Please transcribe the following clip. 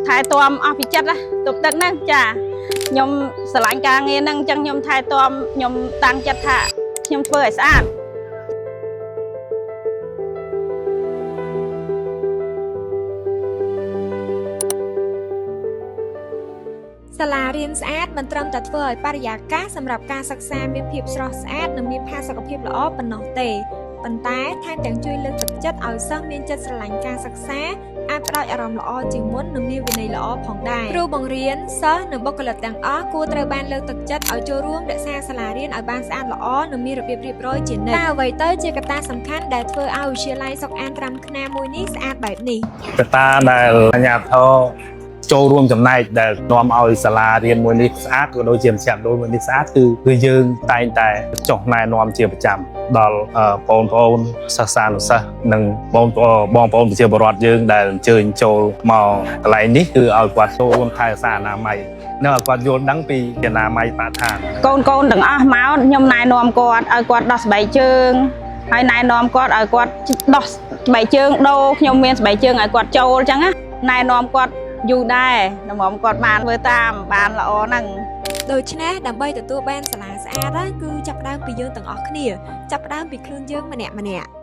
ថែទាំអស់ពីចិត្តណាទប់ទឹកហ្នឹងចាខ្ញុំស្រឡាញ់ការងារហ្នឹងអញ្ចឹងខ្ញុំថែទាំខ្ញុំតាំងចិត្តថាខ្ញុំធ្វើឲ្យស្អាតសាលារៀនស្អាតមិនត្រឹមតែធ្វើឲ្យបរិយាកាសសម្រាប់ការសិក្សាមានភាពស្រស់ស្អាតនិងមានផាសុកភាពល្អប៉ុណ្ណោះទេប៉ុន្តែថែមទាំងជួយលើកទឹកចិត្តឲ្យសិស្សមានចិត្តស្រឡាញ់ការសិក្សាអាចផ្ដោតអារម្មណ៍ល្អជាងមុននិងមានវិន័យល្អផងដែរគ្រូបង្រៀនសិស្សនិងបុគ្គលិកទាំងអស់គួរត្រូវបានលើកទឹកចិត្តឲ្យចូលរួមរក្សាសាលារៀនឲ្យបានស្អាតល្អនិងមានរបៀបរៀបរយជានិច្ចតែអ្វីទៅជាកត្តាសំខាន់ដែលធ្វើឲ្យវិទ្យាល័យសុកអានត្រាំខ្នាមួយនេះស្អាតបែបនេះកត្តាដែលអាជ្ញាធរចូលរួមចំណែកដែលនាំឲ្យសាលារៀនមួយនេះស្អាតក៏ដូចជាមជ្ឈមណ្ឌលមួយនេះស្អាតគឺយើងតែងតែចុះណែនាំជាប្រចាំដល់បងប្អូនសិស្សានុសិស្សនិងបងប្អូនប្រជាពលរដ្ឋយើងដែលអញ្ជើញចូលមកកន្លែងនេះគឺឲ្យគាត់ចូលរួមថែរក្សាអនាម័យនៅឲ្យគាត់យល់ដឹងពីអនាម័យបរិស្ថានកូនទាំងអស់មកខ្ញុំណែនាំគាត់ឲ្យគាត់ដោះស្បែកជើងហើយណែនាំគាត់ឲ្យគាត់ដោះស្បែកជើងដូរខ្ញុំមានស្បែកជើងឲ្យគាត់ចូលអញ្ចឹងណាណែនាំគាត់យូរដែរដើម្បីគាត់បានធ្វើតាមបានល្អហ្នឹងដូច្នេះដើម្បីទទួលបានសាលាស្អាតគឺចាប់ផ្ដើមពីយើងទាំងអស់គ្នាចាប់ផ្ដើមពីខ្លួនយើងម្នាក់